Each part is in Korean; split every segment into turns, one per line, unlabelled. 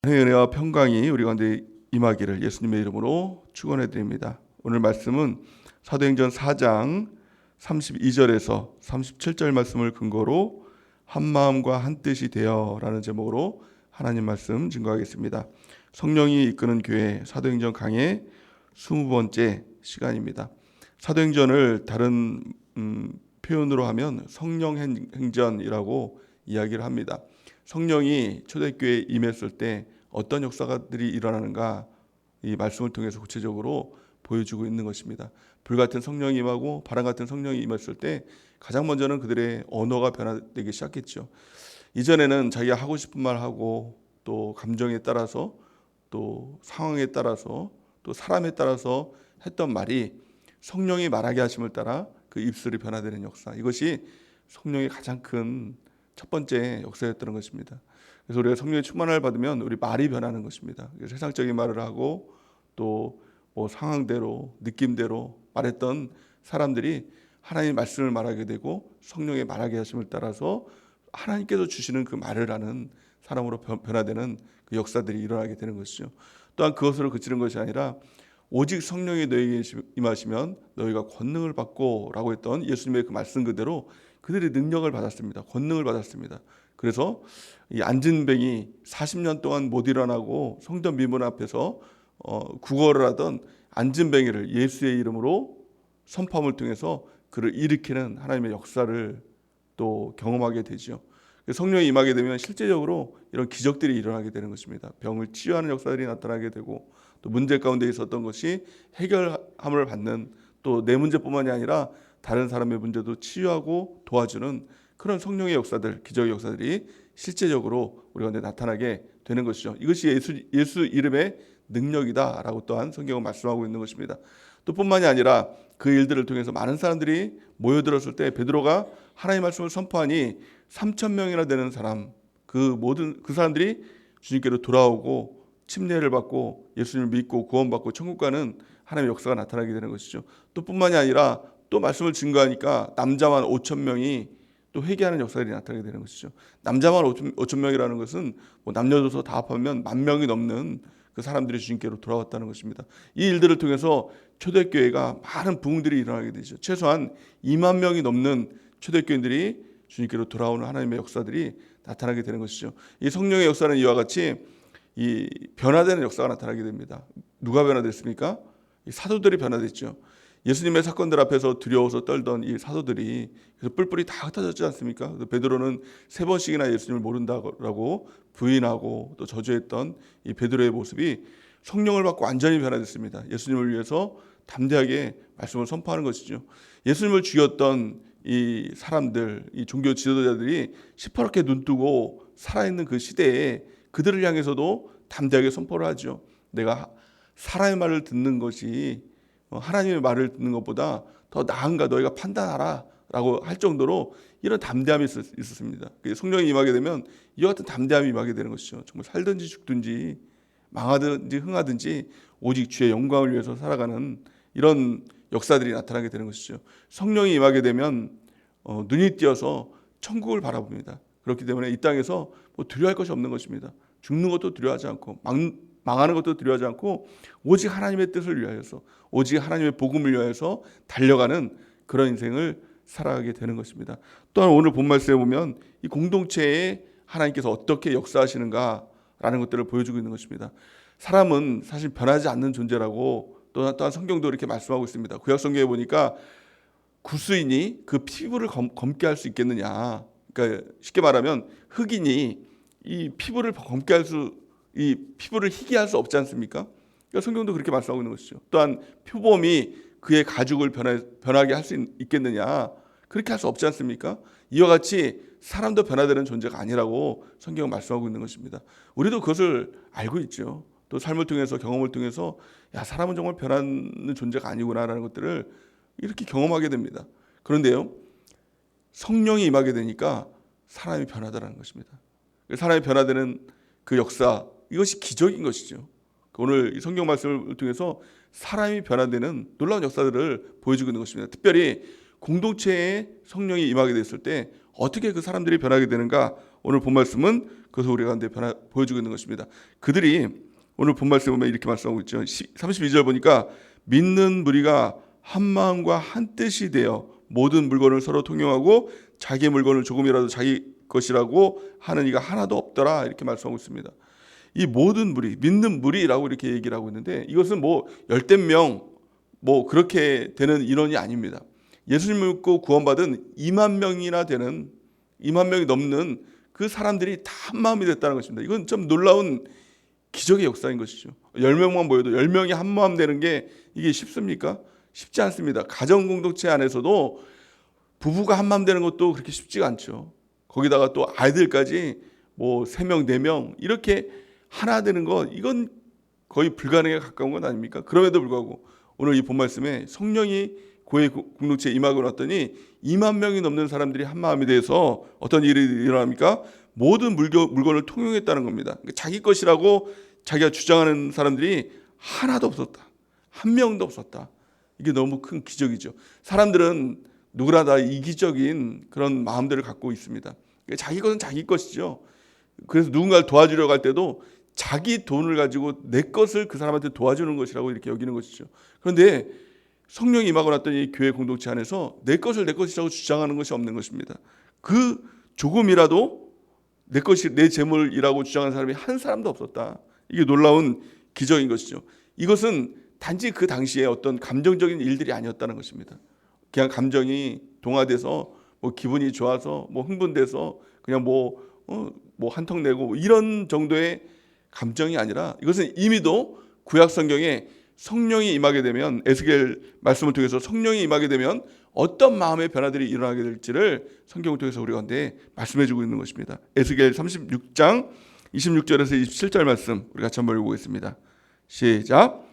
하나님의 은혜와 평강이 우리 가운데 임하기를 예수님의 이름으로 축원해 드립니다. 오늘 말씀은 사도행전 4장 32절에서 37절 말씀을 근거로 한 마음과 한 뜻이 되어라는 제목으로 하나님 말씀 증거하겠습니다. 성령이 이끄는 교회 사도행전 강의 20번째 시간입니다. 사도행전을 다른 표현으로 하면 성령행전이라고 이야기를 합니다. 성령이 초대교회에 임했을 때 어떤 역사들이 일어나는가 이 말씀을 통해서 구체적으로 보여주고 있는 것입니다. 불같은 성령이 임하고 바람 같은 성령이 임했을 때 가장 먼저는 그들의 언어가 변화되기 시작했죠. 이전에는 자기가 하고 싶은 말 하고 또 감정에 따라서 또 상황에 따라서 또 사람에 따라서 했던 말이 성령이 말하게 하심을 따라 그 입술이 변화되는 역사, 이것이 성령의 가장 큰 첫 번째 역사였던 것입니다. 그래서 우리가 성령의 충만을 받으면 우리 말이 변하는 것입니다. 세상적인 말을 하고 또 뭐 상황대로 느낌대로 말했던 사람들이 하나님의 말씀을 말하게 되고 성령의 말하게 하심을 따라서 하나님께서 주시는 그 말을 하는 사람으로 변화되는 그 역사들이 일어나게 되는 것이죠. 또한 그것으로 그치는 것이 아니라 오직 성령이 너희에게 임하시면 너희가 권능을 받고 라고 했던 예수님의 그 말씀 그대로 그들이 능력을 받았습니다. 권능을 받았습니다. 그래서 이 앉은 뱅이 40년 동안 못 일어나고 성전 미문 앞에서 구걸을 하던 앉은 뱅이를 예수의 이름으로 선포함을 통해서 그를 일으키는 하나님의 역사를 또 경험하게 되죠. 성령이 임하게 되면 실제적으로 이런 기적들이 일어나게 되는 것입니다. 병을 치유하는 역사들이 나타나게 되고 또 문제 가운데 있었던 것이 해결함을 받는, 또 내 문제뿐만이 아니라 다른 사람의 문제도 치유하고 도와주는 그런 성령의 역사들, 기적의 역사들이 실제적으로 우리 가운데 나타나게 되는 것이죠. 이것이 예수 이름의 능력이다라고 또한 성경은 말씀하고 있는 것입니다. 또 뿐만이 아니라 그 일들을 통해서 많은 사람들이 모여들었을 때 베드로가 하나님의 말씀을 선포하니 3,000명이나 되는 사람, 그 모든 그 사람들이 주님께로 돌아오고 침례를 받고 예수님을 믿고 구원받고 천국 가는 하나님의 역사가 나타나게 되는 것이죠. 또 뿐만이 아니라 또 말씀을 증거하니까 남자만 5,000명이 또 회개하는 역사들이 나타나게 되는 것이죠. 남자만 5,000명이라는 것은 뭐 남녀노소 다 합하면 10,000명이 넘는 그 사람들이 주님께로 돌아왔다는 것입니다. 이 일들을 통해서 초대교회가 많은 부흥들이 일어나게 되죠. 최소한 2만 명이 넘는 초대교인들이 주님께로 돌아오는 하나님의 역사들이 나타나게 되는 것이죠. 이 성령의 역사는 이와 같이 이 변화되는 역사가 나타나게 됩니다. 누가 변화됐습니까? 이 사도들이 변화됐죠. 예수님의 사건들 앞에서 두려워서 떨던 이 사도들이 그래서 뿔뿔이 다 흩어졌지 않습니까? 베드로는 3번씩이나 예수님을 모른다고 부인하고 또 저주했던 이 베드로의 모습이 성령을 받고 완전히 변화됐습니다. 예수님을 위해서 담대하게 말씀을 선포하는 것이죠. 예수님을 죽였던 이 사람들, 이 종교 지도자들이 시퍼렇게 눈뜨고 살아있는 그 시대에 그들을 향해서도 담대하게 선포를 하죠. 내가 사람의 말을 듣는 것이 하나님의 말을 듣는 것보다 더 나은가 너희가 판단하라 라고 할 정도로 이런 담대함이 있었습니다. 성령이 임하게 되면 이와 같은 담대함이 임하게 되는 것이죠. 정말 살든지 죽든지 망하든지 흥하든지 오직 주의 영광을 위해서 살아가는 이런 역사들이 나타나게 되는 것이죠. 성령이 임하게 되면 눈이 띄어서 천국을 바라봅니다. 그렇기 때문에 이 땅에서 뭐 두려워할 것이 없는 것입니다. 죽는 것도 두려워하지 않고 망하는 것도 두려워하지 않고 오직 하나님의 뜻을 위하여서 오직 하나님의 복음을 위하여서 달려가는 그런 인생을 살아가게 되는 것입니다. 또한 오늘 본 말씀에 보면 이 공동체에 하나님께서 어떻게 역사하시는가라는 것들을 보여주고 있는 것입니다. 사람은 사실 변하지 않는 존재라고 또한 성경도 이렇게 말씀하고 있습니다. 구약 성경에 보니까 구스인이 그 피부를 검게 할 수 있겠느냐. 그러니까 쉽게 말하면 흑인이 이 피부를 검게 이 피부를 희게 할 수 없지 않습니까? 그러니까 성경도 그렇게 말씀하고 있는 것이죠. 또한 표범이 그의 가죽을 변하게 할 수 있겠느냐? 그렇게 할 수 없지 않습니까? 이와 같이 사람도 변화되는 존재가 아니라고 성경은 말씀하고 있는 것입니다. 우리도 그것을 알고 있죠. 또 삶을 통해서 경험을 통해서 야, 사람은 정말 변하는 존재가 아니구나라는 것들을 이렇게 경험하게 됩니다. 그런데요, 성령이 임하게 되니까 사람이 변하다라는 것입니다. 사람이 변화되는 그 역사, 이것이 기적인 것이죠. 오늘 이 성경 말씀을 통해서 사람이 변화되는 놀라운 역사들을 보여주고 있는 것입니다. 특별히 공동체에 성령이 임하게 됐을 때 어떻게 그 사람들이 변하게 되는가, 오늘 본 말씀은 그것을 우리 가운데 보여주고 있는 것입니다. 그들이 오늘 본 말씀에 보면 이렇게 말씀하고 있죠. 32절 보니까 믿는 무리가 한 마음과 한 뜻이 되어 모든 물건을 서로 통용하고 자기의 물건을 조금이라도 자기 것이라고 하는 이가 하나도 없더라, 이렇게 말씀하고 있습니다. 이 모든 무리, 믿는 무리라고 이렇게 얘기를 하고 있는데, 이것은 뭐 열댓 명 뭐 그렇게 되는 인원이 아닙니다. 예수님을 믿고 구원받은 2만 명이나 되는, 2만 명이 넘는 그 사람들이 다 한 마음이 됐다는 것입니다. 이건 좀 놀라운 기적의 역사인 것이죠. 10명만 모여도 10명이 한 마음 되는 게 이게 쉽습니까? 쉽지 않습니다. 가정 공동체 안에서도 부부가 한 마음 되는 것도 그렇게 쉽지가 않죠. 거기다가 또 아이들까지 뭐 3명, 4명 이렇게 하나 되는 거, 이건 거의 불가능에 가까운 건 아닙니까? 그럼에도 불구하고 오늘 이 본 말씀에 성령이 교회 공동체에 임하고 났더니 2만 명이 넘는 사람들이 한 마음이 돼서 어떤 일이 일어납니까? 모든 물건을 통용했다는 겁니다. 자기 것이라고 자기가 주장하는 사람들이 하나도 없었다. 한 명도 없었다. 이게 너무 큰 기적이죠. 사람들은 누구나 다 이기적인 그런 마음들을 갖고 있습니다. 자기 것은 자기 것이죠. 그래서 누군가를 도와주려고 할 때도 자기 돈을 가지고 내 것을 그 사람한테 도와주는 것이라고 이렇게 여기는 것이죠. 그런데 성령이 임하고 났더니 교회 공동체 안에서 내 것을 내 것이라고 주장하는 것이 없는 것입니다. 그 조금이라도 내 것이 내 재물이라고 주장하는 사람이 한 사람도 없었다. 이게 놀라운 기적인 것이죠. 이것은 단지 그 당시에 어떤 감정적인 일들이 아니었다는 것입니다. 그냥 감정이 동화돼서 뭐 기분이 좋아서 뭐 흥분돼서 그냥 뭐 한턱 내고 이런 정도의 감정이 아니라, 이것은 이미도 구약 성경에 성령이 임하게 되면, 에스겔 말씀을 통해서 성령이 임하게 되면 어떤 마음의 변화들이 일어나게 될지를 성경을 통해서 우리 가운데 말씀해 주고 있는 것입니다. 에스겔 36장 26절에서 27절 말씀 우리 같이 한번 읽어보겠습니다. 시작.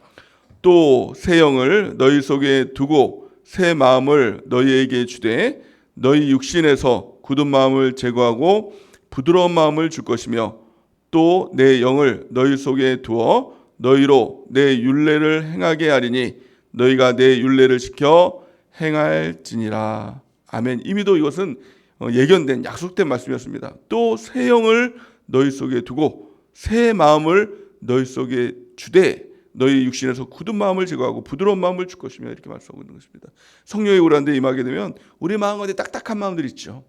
또 새 영을 너희 속에 두고 새 마음을 너희에게 주되 너희 육신에서 굳은 마음을 제거하고 부드러운 마음을 줄 것이며, 또 내 영을 너희 속에 두어 너희로 내 율례를 행하게 하리니 너희가 내 율례를 지켜 행할지니라. 아멘. 이미도 이것은 예견된, 약속된 말씀이었습니다. 또 새 영을 너희 속에 두고 새 마음을 너희 속에 주되 너희 육신에서 굳은 마음을 제거하고 부드러운 마음을 줄 것이며, 이렇게 말씀하고 있는 것입니다. 성령이 우리한테 임하게 되면 우리 마음 가운데 딱딱한 마음들 있죠.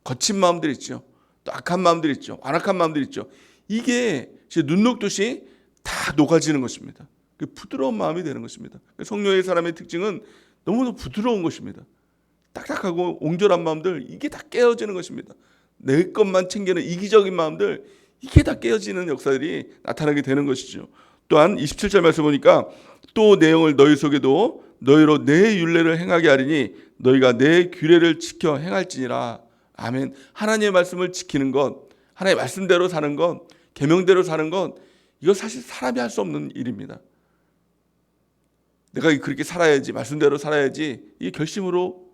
거친 마음들 있죠. 또 악한 마음들 있죠. 완악한 마음들 있죠. 이게 눈 녹듯이 다 녹아지는 것입니다. 부드러운 마음이 되는 것입니다. 성령의 사람의 특징은 너무나 부드러운 것입니다. 딱딱하고 옹졸한 마음들, 이게 다 깨어지는 것입니다. 내 것만 챙기는 이기적인 마음들, 이게 다 깨어지는 역사들이 나타나게 되는 것이죠. 또한 27절 말씀 보니까 또 내 영을 너희 속에도 너희로 내 율례를 행하게 하리니 너희가 내 규례를 지켜 행할지니라. 아멘. 하나님의 말씀을 지키는 것, 하나님의 말씀대로 사는 것, 계명대로 사는 것, 이거 사실 사람이 할 수 없는 일입니다. 내가 그렇게 살아야지, 말씀대로 살아야지, 이게 결심으로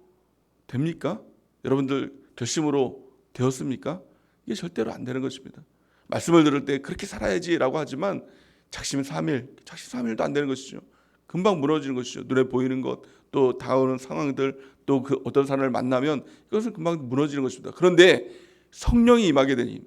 됩니까? 여러분들 결심으로 되었습니까? 이게 절대로 안 되는 것입니다. 말씀을 들을 때 그렇게 살아야지라고 하지만 작심 3일도 안 되는 것이죠. 금방 무너지는 것이죠. 눈에 보이는 것, 또 다가오는 상황들, 또 그 어떤 사람을 만나면 이것은 금방 무너지는 것입니다. 그런데 성령이 임하게 되니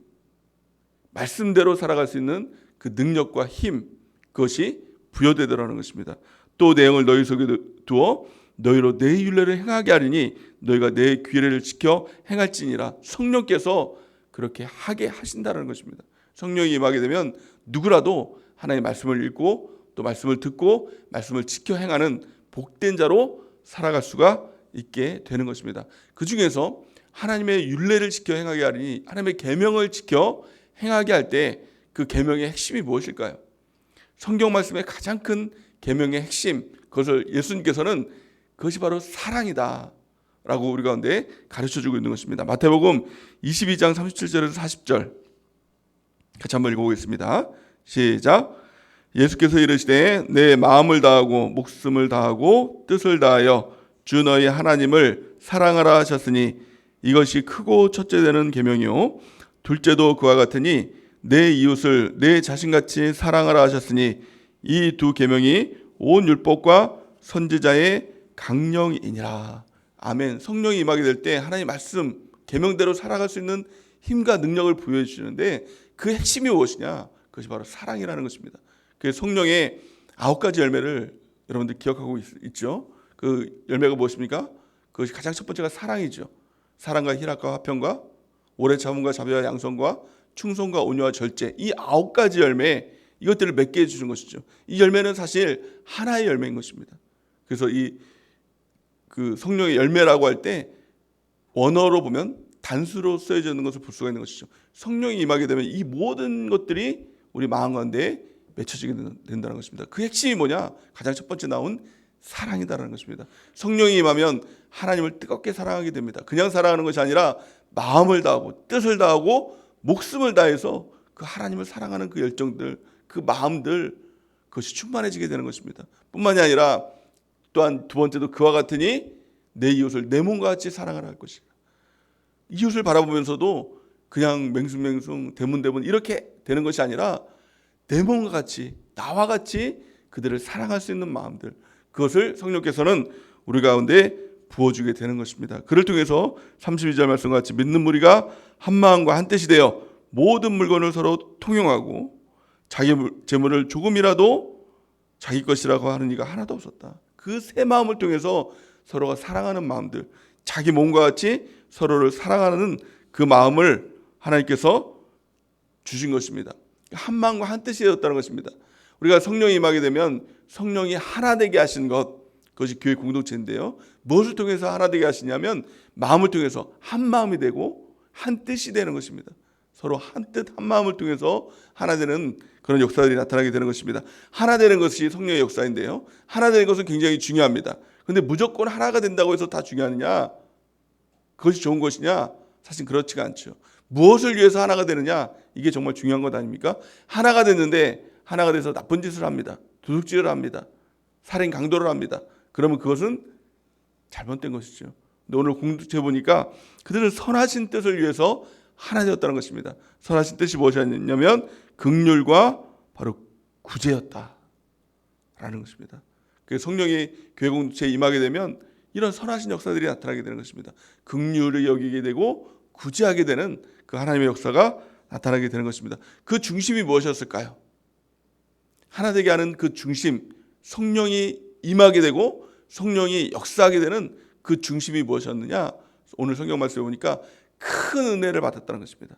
말씀대로 살아갈 수 있는 그 능력과 힘, 그것이 부여되더라는 것입니다. 또 내 영을 너희 속에 두어 너희로 내 율례를 행하게 하리니 너희가 내 규례를 지켜 행할지니라. 성령께서 그렇게 하게 하신다는 것입니다. 성령이 임하게 되면 누구라도 하나님의 말씀을 읽고 또 말씀을 듣고 말씀을 지켜 행하는 복된 자로 살아갈 수가 있게 되는 것입니다. 그 중에서 하나님의 율례를 지켜 행하게 하리니, 하나님의 계명을 지켜 행하게 할 때 그 계명의 핵심이 무엇일까요? 성경 말씀의 가장 큰 계명의 핵심, 그것을 예수님께서는 그것이 바로 사랑이다 라고 우리 가운데 가르쳐주고 있는 것입니다. 마태복음 22장 37절에서 40절 같이 한번 읽어보겠습니다. 시작. 예수께서 이르시되 내 마음을 다하고 목숨을 다하고 뜻을 다하여 주 너희 하나님을 사랑하라 하셨으니 이것이 크고 첫째 되는 계명이요 둘째도 그와 같으니 내 이웃을 내 자신같이 사랑하라 하셨으니 이 두 계명이 온 율법과 선지자의 강령이니라. 아멘. 성령이 임하게 될 때 하나님 말씀 계명대로 살아갈 수 있는 힘과 능력을 부여해 주시는데 그 핵심이 무엇이냐? 그것이 바로 사랑이라는 것입니다. 그 성령의 9가지 열매를 여러분들 기억하고 있죠? 그 열매가 무엇입니까? 그것이 가장 첫 번째가 사랑이죠. 사랑과 희락과 화평과 오래 참음과 자비와 양선과 충성과 온유와 절제, 이 9가지 열매, 이것들을 맺게 해주는 것이죠. 이 열매는 사실 하나의 열매인 것입니다. 그래서 그 성령의 열매라고 할 때 원어로 보면 단수로 쓰여져 있는 것을 볼 수가 있는 것이죠. 성령이 임하게 되면 이 모든 것들이 우리 마음 가운데 맺혀지게 된다는 것입니다. 그 핵심이 뭐냐? 가장 첫 번째 나온 사랑이다라는 것입니다. 성령이 임하면 하나님을 뜨겁게 사랑하게 됩니다. 그냥 사랑하는 것이 아니라 마음을 다하고 뜻을 다하고 목숨을 다해서 그 하나님을 사랑하는 그 열정들, 그 마음들, 그것이 충만해지게 되는 것입니다. 뿐만이 아니라 또한 두 번째도 그와 같으니 내 이웃을 내 몸과 같이 사랑하라 할 것이다. 이웃을 바라보면서도 그냥 맹숭맹숭 대문대문 이렇게 되는 것이 아니라 내 몸과 같이, 나와 같이 그들을 사랑할 수 있는 마음들, 그것을 성령께서는 우리 가운데 부어주게 되는 것입니다. 그를 통해서 32절 말씀과 같이 믿는 무리가 한 마음과 한 뜻이 되어 모든 물건을 서로 통용하고 자기 재물을 조금이라도 자기 것이라고 하는 이가 하나도 없었다. 그 세 마음을 통해서 서로가 사랑하는 마음들, 자기 몸과 같이 서로를 사랑하는 그 마음을 하나님께서 주신 것입니다. 한 마음과 한 뜻이 되었다는 것입니다. 우리가 성령이 임하게 되면 성령이 하나 되게 하신 것, 그것이 교회 공동체인데요. 무엇을 통해서 하나 되게 하시냐면 마음을 통해서 한 마음이 되고 한 뜻이 되는 것입니다. 서로 한 뜻, 한 마음을 통해서 하나 되는 그런 역사들이 나타나게 되는 것입니다. 하나 되는 것이 성령의 역사인데요. 하나 되는 것은 굉장히 중요합니다. 그런데 무조건 하나가 된다고 해서 다 중요하느냐? 그것이 좋은 것이냐? 사실 그렇지가 않죠. 무엇을 위해서 하나가 되느냐? 이게 정말 중요한 것 아닙니까? 하나가 됐는데 하나가 돼서 나쁜 짓을 합니다. 도둑질을 합니다. 살인 강도를 합니다. 그러면 그것은 잘못된 것이죠. 근데 오늘 공동체 보니까 그들은 선하신 뜻을 위해서 하나 되었다는 것입니다. 선하신 뜻이 무엇이었냐면 긍휼과 바로 구제였다라는 것입니다. 그 성령이 교회 공동체에 임하게 되면 이런 선하신 역사들이 나타나게 되는 것입니다. 긍휼을 여기게 되고 구제하게 되는 그 하나님의 역사가 나타나게 되는 것입니다. 그 중심이 무엇이었을까요? 하나 되게 하는 그 중심, 성령이 임하게 되고 성령이 역사하게 되는 그 중심이 무엇이었느냐? 오늘 성경 말씀에 보니까 큰 은혜를 받았다는 것입니다.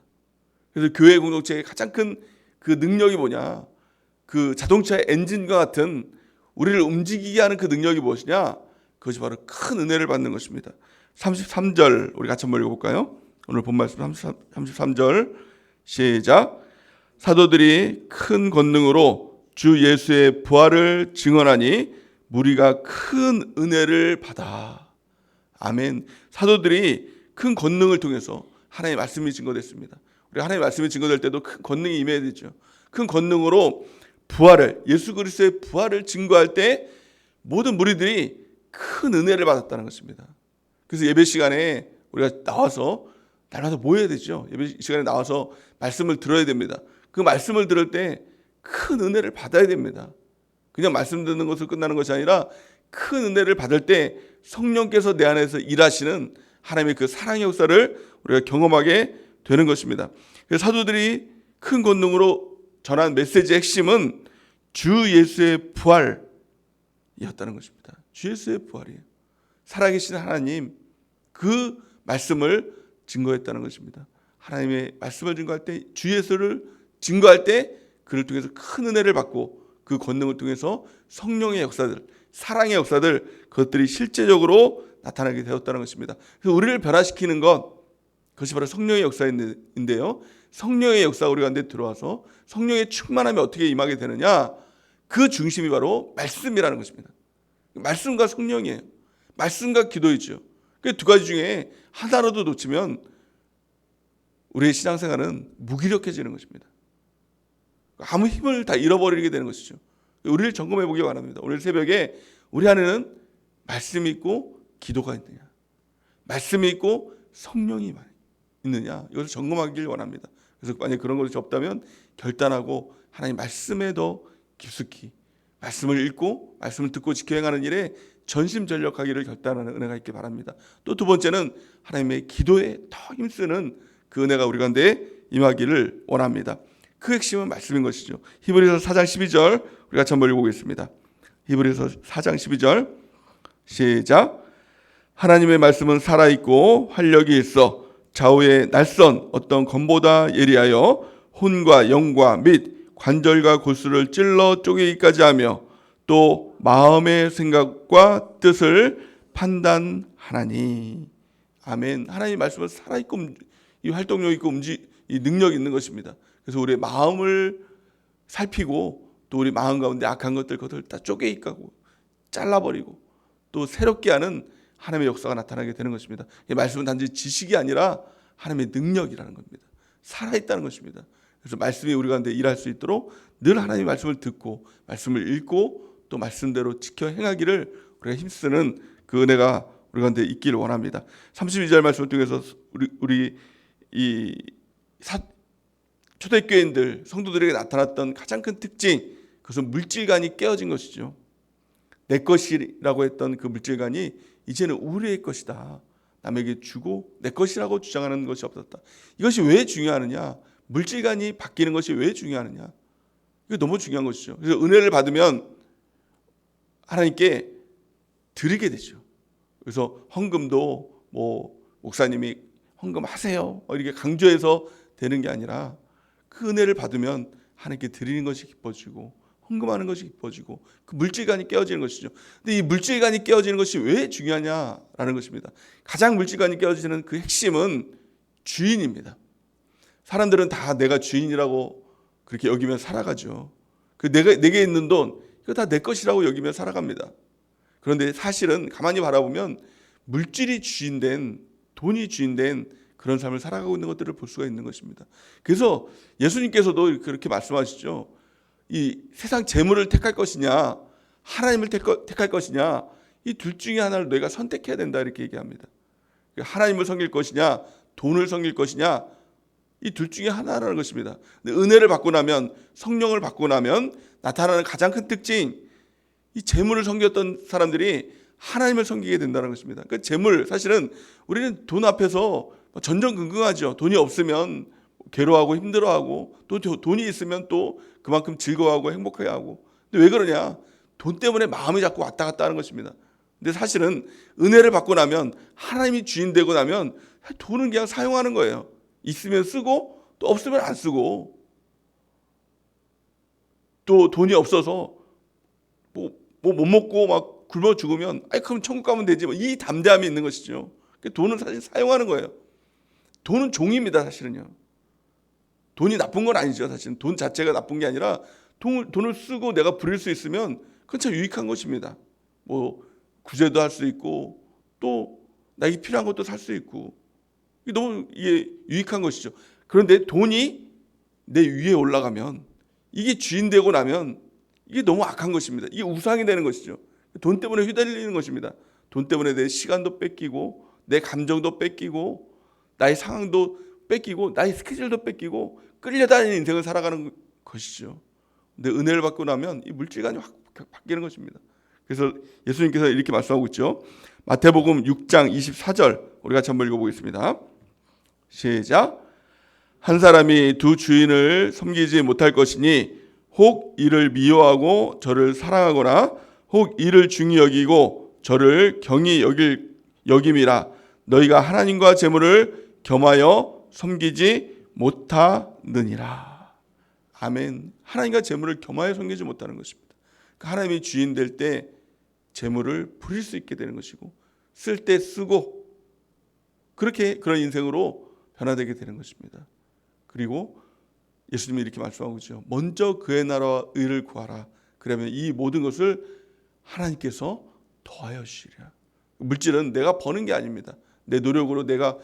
그래서 교회 공동체의 가장 큰 그 능력이 뭐냐? 그 자동차의 엔진과 같은 우리를 움직이게 하는 그 능력이 무엇이냐? 그것이 바로 큰 은혜를 받는 것입니다. 33절 우리 같이 한번 읽어볼까요? 오늘 본 말씀 33절 시작. 사도들이 큰 권능으로 주 예수의 부활을 증언하니 무리가 큰 은혜를 받아. 아멘. 사도들이 큰 권능을 통해서 하나님의 말씀이 증거됐습니다. 우리 하나님의 말씀이 증거될 때도 큰 권능이 임해야 되죠. 큰 권능으로 부활을, 예수 그리스도의 부활을 증거할 때 모든 무리들이 큰 은혜를 받았다는 것입니다. 그래서 예배 시간에 우리가 나와서 날마다 모여야 되죠. 예배 시간에 나와서 말씀을 들어야 됩니다. 그 말씀을 들을 때 큰 은혜를 받아야 됩니다. 그냥 말씀 듣는 것으로 끝나는 것이 아니라 큰 은혜를 받을 때 성령께서 내 안에서 일하시는 하나님의 그 사랑의 역사를 우리가 경험하게 되는 것입니다. 그래서 사도들이 큰 권능으로 전한 메시지의 핵심은 주 예수의 부활이었다는 것입니다. 주 예수의 부활이에요. 살아계신 하나님 그 말씀을 증거했다는 것입니다. 하나님의 말씀을 증거할 때 주 예수를 증거할 때 그를 통해서 큰 은혜를 받고 그 권능을 통해서 성령의 역사들, 사랑의 역사들, 그것들이 실제적으로 나타나게 되었다는 것입니다. 그래서 우리를 변화시키는 것, 그것이 바로 성령의 역사인데요. 성령의 역사가 우리 가운데 들어와서 성령의 충만함이 어떻게 임하게 되느냐? 그 중심이 바로 말씀이라는 것입니다. 말씀과 성령이에요. 말씀과 기도이죠. 그 두 가지 중에 하나라도 놓치면 우리의 신앙생활은 무기력해지는 것입니다. 아무 힘을 다 잃어버리게 되는 것이죠. 우리를 점검해 보기 바랍니다. 오늘 새벽에 우리 안에는 말씀이 있고 기도가 있느냐, 말씀이 있고 성령이 있느냐, 이것을 점검하길 원합니다. 그래서 만약 그런 것이 없다면 결단하고 하나님 말씀에 더 깊숙이 말씀을 읽고 말씀을 듣고 지켜 행하는 일에 전심전력하기를 결단하는 은혜가 있길 바랍니다. 또 두 번째는 하나님의 기도에 더 힘쓰는 그 은혜가 우리 가운데 임하기를 원합니다. 그 핵심은 말씀인 것이죠. 히브리서 4장 12절 우리 같이 한번 읽어보겠습니다. 히브리서 4장 12절 시작. 하나님의 말씀은 살아있고 활력이 있어 좌우의 날선 어떤 검보다 예리하여 혼과 영과 및 관절과 골수를 찔러 쪼개기까지 하며 또 마음의 생각과 뜻을 판단하나니. 아멘. 하나님의 말씀은 살아있고 이 활동력 있고 이 능력이 있는 것입니다. 그래서 우리의 마음을 살피고 또 우리 마음 가운데 악한 그것들 다 쪼개기까고 잘라버리고 또 새롭게 하는 하나님의 역사가 나타나게 되는 것입니다. 이 말씀은 단지 지식이 아니라 하나님의 능력이라는 겁니다. 살아있다는 것입니다. 그래서 말씀이 우리 가운데 일할 수 있도록 늘 하나님의 말씀을 듣고 말씀을 읽고 또 말씀대로 지켜 행하기를 우리가 힘쓰는 그 은혜가 우리 가운데 있기를 원합니다. 32절 말씀을 통해서 우리 이 초대교인들 성도들에게 나타났던 가장 큰 특징, 그것은 물질관이 깨어진 것이죠. 내 것이라고 했던 그 물질관이 이제는 우리의 것이다. 남에게 주고 내 것이라고 주장하는 것이 없었다. 이것이 왜 중요하느냐? 물질관이 바뀌는 것이 왜 중요하느냐? 이거 너무 중요한 것이죠. 그래서 은혜를 받으면 하나님께 드리게 되죠. 그래서 헌금도 목사님이 헌금하세요 이렇게 강조해서 되는 게 아니라 그 은혜를 받으면 하나님께 드리는 것이 기뻐지고 헌금하는 것이 기뻐지고 그 물질관이 깨어지는 것이죠. 근데 이 물질관이 깨어지는 것이 왜 중요하냐라는 것입니다. 가장 물질관이 깨어지는 그 핵심은 주인입니다. 사람들은 다 내가 주인이라고 그렇게 여기면 살아가죠. 그 내게 있는 돈 이거 다 내 것이라고 여기면 살아갑니다. 그런데 사실은 가만히 바라보면 물질이 주인된, 돈이 주인된 그런 삶을 살아가고 있는 것들을 볼 수가 있는 것입니다. 그래서 예수님께서도 그렇게 말씀하시죠. 이 세상 재물을 택할 것이냐 하나님을 택할 것이냐 이 둘 중에 하나를 너희가 선택해야 된다 이렇게 얘기합니다. 하나님을 섬길 것이냐 돈을 섬길 것이냐 이 둘 중에 하나라는 것입니다. 근데 은혜를 받고 나면 성령을 받고 나면 나타나는 가장 큰 특징, 이 재물을 섬겼던 사람들이 하나님을 섬기게 된다는 것입니다. 그 재물, 사실은 우리는 돈 앞에서 전전긍긍하죠. 돈이 없으면 괴로워하고 힘들어하고 또 돈이 있으면 또 그만큼 즐거워하고 행복해하고. 근데 왜 그러냐? 돈 때문에 마음이 자꾸 왔다 갔다 하는 것입니다. 근데 사실은 은혜를 받고 나면 하나님이 주인 되고 나면 돈은 그냥 사용하는 거예요. 있으면 쓰고 또 없으면 안 쓰고 또 돈이 없어서 못 먹고 막 굶어 죽으면 그럼 천국 가면 되지 이 담대함이 있는 것이죠. 돈은 사실 사용하는 거예요. 돈은 종입니다. 사실은요. 돈이 나쁜 건 아니죠. 사실은 돈 자체가 나쁜 게 아니라 돈을 쓰고 내가 부릴 수 있으면 그건 참 유익한 것입니다. 구제도 할 수 있고 또 나에게 필요한 것도 살 수 있고 이게 너무 유익한 것이죠. 그런데 돈이 내 위에 올라가면 이게 주인 되고 나면 이게 너무 악한 것입니다. 이게 우상이 되는 것이죠. 돈 때문에 휘둘리는 것입니다. 돈 때문에 내 시간도 뺏기고 내 감정도 뺏기고 나의 상황도 뺏기고 나의 스케줄도 뺏기고 끌려다니는 인생을 살아가는 것이죠. 근데 은혜를 받고 나면 이 물질관이 확 바뀌는 것입니다. 그래서 예수님께서 이렇게 말씀하고 있죠. 마태복음 6장 24절 우리 같이 한번 읽어보겠습니다. 시작. 한 사람이 두 주인을 섬기지 못할 것이니 혹 이를 미워하고 저를 사랑하거나 혹 이를 중히 여기고 저를 경히 여김이라. 너희가 하나님과 재물을 겸하여 섬기지 못하느니라. 아멘. 하나님과 재물을 겸하여 섬기지 못하는 것입니다. 하나님이 주인 될 때 재물을 부릴 수 있게 되는 것이고 쓸 때 쓰고 그런 인생으로 변화되게 되는 것입니다. 그리고 예수님이 이렇게 말씀하고 있죠. 먼저 그의 나라와 의를 구하라. 그러면 이 모든 것을 하나님께서 더하여 주시리라. 물질은 내가 버는 게 아닙니다. 내 노력으로 내가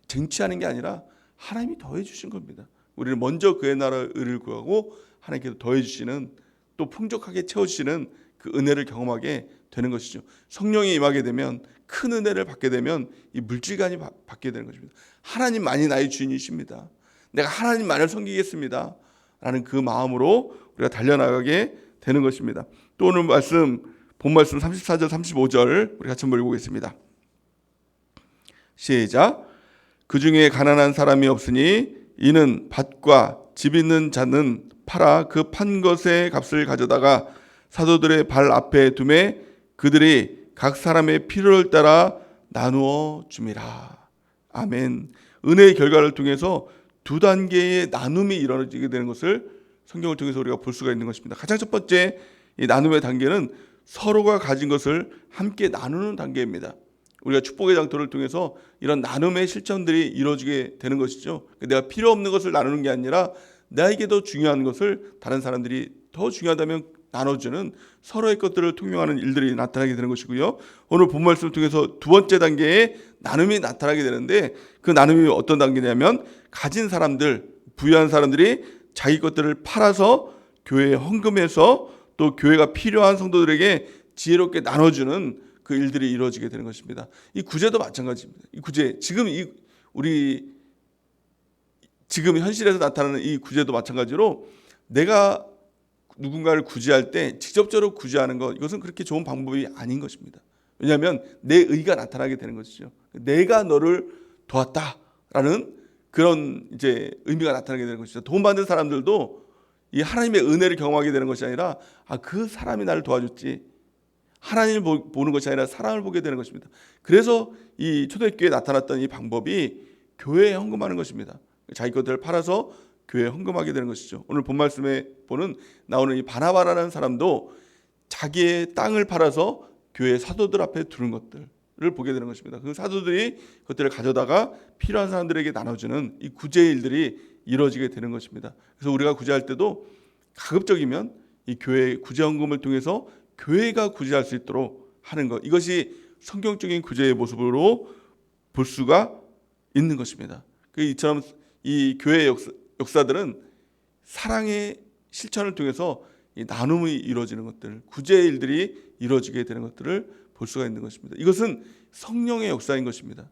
쟁취하는 게 아니라 하나님이 더해 주신 겁니다. 우리는 먼저 그의 나라와 의를 구하고 하나님께서 더해 주시는 또 풍족하게 채워주시는 그 은혜를 경험하게 되는 것이죠. 성령이 임하게 되면 큰 은혜를 받게 되면 이 물질관이 받게 되는 것입니다. 하나님만이 나의 주인이십니다. 내가 하나님만을 섬기겠습니다. 라는 그 마음으로 우리가 달려나가게 되는 것입니다. 또 오늘 본 말씀 34절 35절 우리 같이 한번 읽어보겠습니다. 시작. 그 중에 가난한 사람이 없으니 이는 밭과 집 있는 자는 팔아 그 판 것의 값을 가져다가 사도들의 발 앞에 두매 그들이 각 사람의 필요를 따라 나누어 줌이라. 아멘. 은혜의 결과를 통해서 두 단계의 나눔이 이루어지게 되는 것을 성경을 통해서 우리가 볼 수가 있는 것입니다. 가장 첫 번째 이 나눔의 단계는 서로가 가진 것을 함께 나누는 단계입니다. 우리가 축복의 장터를 통해서 이런 나눔의 실천들이 이루어지게 되는 것이죠. 내가 필요 없는 것을 나누는 게 아니라 나에게 더 중요한 것을 다른 사람들이 더 중요하다면 나눠주는 서로의 것들을 통용하는 일들이 나타나게 되는 것이고요. 오늘 본 말씀을 통해서 두 번째 단계에 나눔이 나타나게 되는데 그 나눔이 어떤 단계냐면 가진 사람들, 부유한 사람들이 자기 것들을 팔아서 교회에 헌금해서 또 교회가 필요한 성도들에게 지혜롭게 나눠주는 그 일들이 이루어지게 되는 것입니다. 이 구제도 마찬가지입니다. 이 구제, 지금 현실에서 나타나는 이 구제도 마찬가지로 내가 누군가를 구제할 때 직접적으로 구제하는 것, 이것은 그렇게 좋은 방법이 아닌 것입니다. 왜냐하면 내 의가 나타나게 되는 것이죠. 내가 너를 도왔다라는 그런 이제 의미가 나타나게 되는 것이죠. 도움받는 사람들도 이 하나님의 은혜를 경험하게 되는 것이 아니라 그 사람이 나를 도와줬지, 하나님을 보는 것이 아니라 사람을 보게 되는 것입니다. 그래서 이 초대교회에 나타났던 이 방법이 교회에 헌금하는 것입니다. 자기 것들을 팔아서 교회에 헌금하게 되는 것이죠. 오늘 본 말씀에 나오는 이 바나바라는 사람도 자기의 땅을 팔아서 교회 사도들 앞에 두는 것들을 보게 되는 것입니다. 그 사도들이 그것들을 가져다가 필요한 사람들에게 나눠주는 이 구제의 일들이 이루어지게 되는 것입니다. 그래서 우리가 구제할 때도 가급적이면 이 교회 구제 헌금을 통해서 교회가 구제할 수 있도록 하는 것, 이것이 성경적인 구제의 모습으로 볼 수가 있는 것입니다. 이처럼 이 교회의 역사들은 사랑의 실천을 통해서 이 나눔이 이루어지는 것들, 구제의 일들이 이루어지게 되는 것들을 볼 수가 있는 것입니다. 이것은 성령의 역사인 것입니다.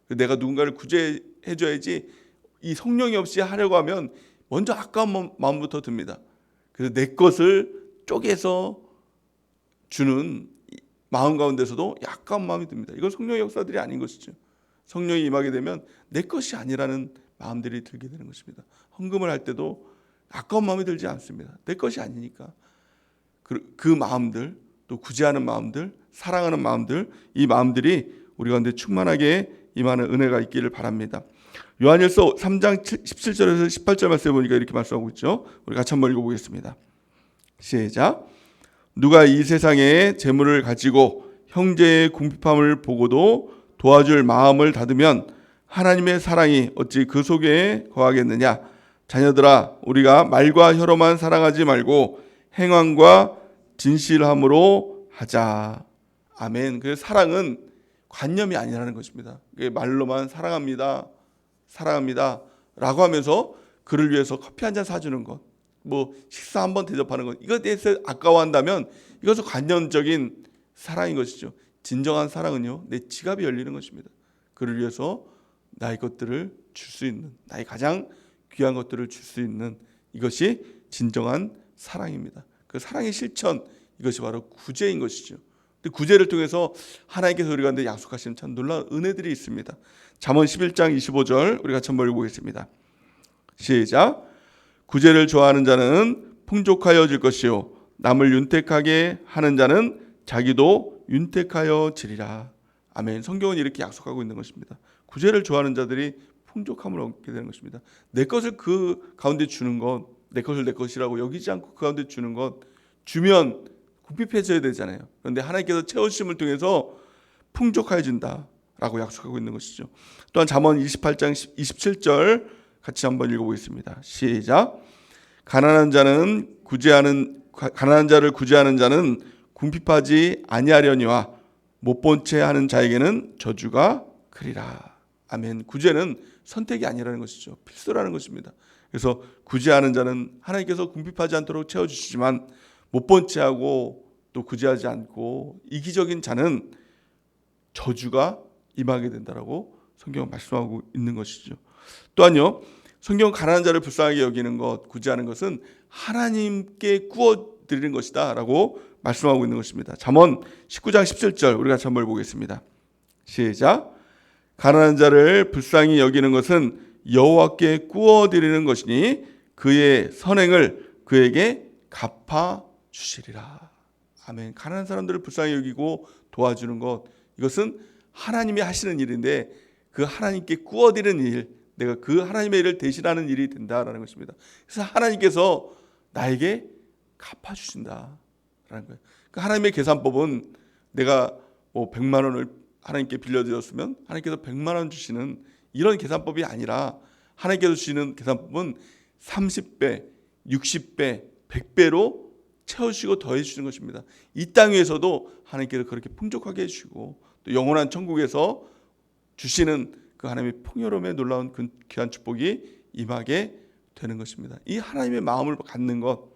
내가 누군가를 구제해줘야지, 이 성령이 없이 하려고 하면 먼저 아까운 마음부터 듭니다. 그래서 내 것을 쪼개서 주는 마음 가운데서도 약간 마음이 듭니다. 이건 성령의 역사들이 아닌 것이죠. 성령이 임하게 되면 내 것이 아니라는 마음들이 들게 되는 것입니다. 헌금을 할 때도 아까운 마음이 들지 않습니다. 내 것이 아니니까. 그 마음들, 또 구제하는 마음들, 사랑하는 마음들, 이 마음들이 우리 가운데 충만하게 임하는 은혜가 있기를 바랍니다. 요한일서 3장 17절에서 18절 말씀에 보니까 이렇게 말씀하고 있죠. 우리 같이 한번 읽어보겠습니다. 시작. 누가 이 세상에 재물을 가지고 형제의 궁핍함을 보고도 도와줄 마음을 닫으면 하나님의 사랑이 어찌 그 속에 거하겠느냐. 자녀들아, 우리가 말과 혀로만 사랑하지 말고 행함과 진실함으로 하자. 아멘. 그 사랑은 관념이 아니라는 것입니다. 말로만 사랑합니다 라고 하면서 그를 위해서 커피 한 잔 사주는 것, 식사 한번 대접하는 것, 이것에 대해서 아까워한다면 이것은 관념적인 사랑인 것이죠. 진정한 사랑은요, 내 지갑이 열리는 것입니다. 그를 위해서 나의 것들을 줄 수 있는, 나의 가장 귀한 것들을 줄 수 있는, 이것이 진정한 사랑입니다. 그 사랑의 실천, 이것이 바로 구제인 것이죠. 구제를 통해서 하나님께서 우리 가운데 약속하시는 참 놀라운 은혜들이 있습니다. 잠언 11장 25절 우리 같이 한번 읽어보겠습니다. 시작. 구제를 좋아하는 자는 풍족하여질 것이요 남을 윤택하게 하는 자는 자기도 윤택하여 지리라. 아멘. 성경은 이렇게 약속하고 있는 것입니다. 구제를 좋아하는 자들이 풍족함을 얻게 되는 것입니다. 내 것을 그 가운데 주는 것, 내 것을 내 것이라고 여기지 않고 그 가운데 주는 것, 주면 궁핍해져야 되잖아요. 그런데 하나님께서 채우심을 통해서 풍족해진다라고 약속하고 있는 것이죠. 또한 잠언 28장 27절 같이 한번 읽어보겠습니다. 시작. 가난한 자를 구제하는 자는 궁핍하지 아니하려니와 못 본 채 하는 자에게는 저주가 크리라. 아멘. 구제는 선택이 아니라는 것이죠. 필수라는 것입니다. 그래서 구제하는 자는 하나님께서 궁핍하지 않도록 채워주시지만 못 본 채 하고 또 구제하지 않고 이기적인 자는 저주가 임하게 된다라고 성경은 말씀하고 있는 것이죠. 또한요, 성경은 가난한 자를 불쌍하게 여기는 것, 구제하는 것은 하나님께 구워드리는 것이다 라고 말씀하고 있는 것입니다. 잠언 19장 17절 우리 같이 한번 보겠습니다. 시작. 가난한 자를 불쌍히 여기는 것은 여호와께 구워드리는 것이니 그의 선행을 그에게 갚아 주시리라. 아멘. 가난한 사람들을 불쌍히 여기고 도와주는 것, 이것은 하나님이 하시는 일인데 그 하나님께 구워드리는 일, 내가 그 하나님의 일을 대신하는 일이 된다라는 것입니다. 그래서 하나님께서 나에게 갚아주신다라는 거예요. 그 하나님의 계산법은 내가 100만 원을 하나님께 빌려드렸으면 하나님께서 100만 원 주시는 이런 계산법이 아니라 하나님께서 주시는 계산법은 30배, 60배, 100배로 채워주시고 더해주시는 것입니다. 이 땅 위에서도 하나님께서 그렇게 풍족하게 해주시고 또 영원한 천국에서 주시는 그 하나님의 풍요로움에 놀라운 그 귀한 축복이 임하게 되는 것입니다. 이 하나님의 마음을 갖는 것,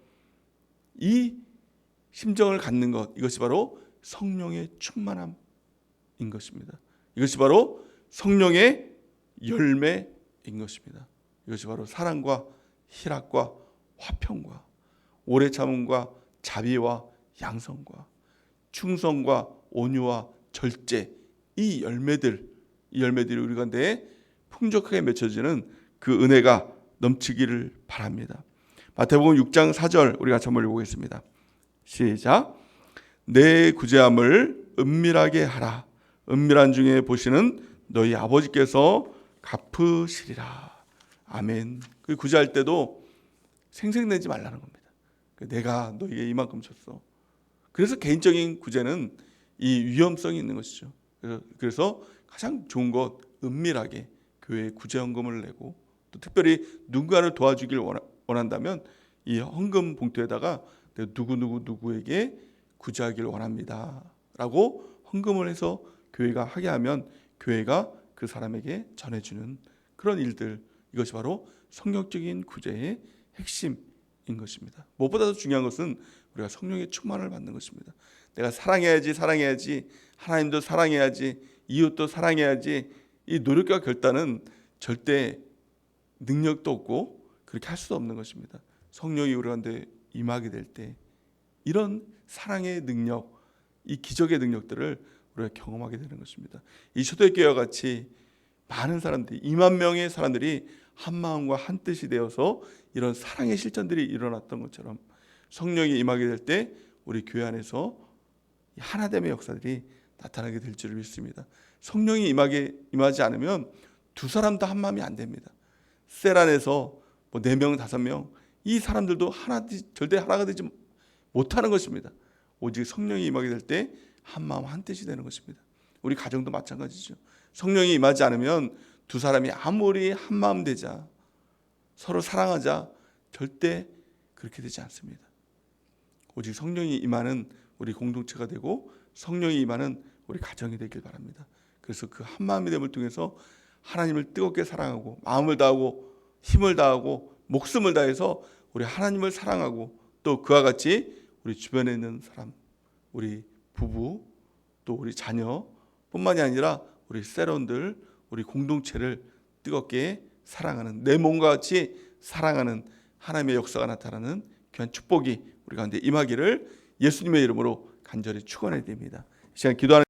이 심정을 갖는 것, 이것이 바로 성령의 충만함인 것입니다. 이것이 바로 성령의 열매인 것입니다. 이것이 바로 사랑과 희락과 화평과 오래 참음과 자비와 양성과 충성과 온유와 절제, 이 열매들이 우리 가운데 풍족하게 맺혀지는 그 은혜가 넘치기를 바랍니다. 마태복음 6장 4절 우리 같이 한번 읽어보겠습니다. 시작. 내 구제함을 은밀하게 하라. 은밀한 중에 보시는 너희 아버지께서 갚으시리라. 아멘. 그 구제할 때도 생색내지 말라는 겁니다. 내가 너에게 이만큼 줬어. 그래서 개인적인 구제는 이 위험성이 있는 것이죠. 그래서 가장 좋은 것, 은밀하게 교회에 구제헌금을 내고 또 특별히 누군가를 도와주길 원한다면 이 헌금 봉투에다가 내가 누구에게 구제하기를 원합니다 라고 헌금을 해서 교회가 하게 하면 교회가 그 사람에게 전해주는 그런 일들, 이것이 바로 성령적인 구제의 핵심인 것입니다. 무엇보다도 중요한 것은 우리가 성령의 충만을 받는 것입니다. 내가 사랑해야지, 하나님도 사랑해야지, 이웃도 사랑해야지, 이 노력과 결단은 절대 능력도 없고 그렇게 할 수도 없는 것입니다. 성령이 우리 가운데 임하게 될 때 이런 사랑의 능력, 이 기적의 능력들을 우리가 경험하게 되는 것입니다. 이 초대교회와 같이 많은 사람들이, 2만 명의 사람들이 한 마음과 한 뜻이 되어서 이런 사랑의 실천들이 일어났던 것처럼 성령이 임하게 될 때 우리 교회 안에서 하나됨의 역사들이 나타나게 될 줄 믿습니다. 성령이 임하지 않으면 두 사람 다 한 마음이 안 됩니다. 셀 안에서 4명, 5명 이 사람들도 절대 하나가 되지 못하는 것입니다. 오직 성령이 임하게 될 때 한 마음 한 뜻이 되는 것입니다. 우리 가정도 마찬가지죠. 성령이 임하지 않으면 두 사람이 아무리 한 마음 되자, 서로 사랑하자, 절대 그렇게 되지 않습니다. 오직 성령이 임하는 우리 공동체가 되고 성령이 임하는 우리 가정이 되길 바랍니다. 그래서 그 한 마음이 됨을 통해서 하나님을 뜨겁게 사랑하고 마음을 다하고 힘을 다하고 목숨을 다해서 우리 하나님을 사랑하고 또 그와 같이 우리 주변에 있는 사람, 우리 부부, 또 우리 자녀 뿐만이 아니라 우리 셀원들, 우리 공동체를 뜨겁게 사랑하는, 내 몸과 같이 사랑하는 하나님의 역사가 나타나는 귀한 축복이 우리 가운데 임하기를 예수님의 이름으로 간절히 축원해 드립니다. 이 시간 기도하는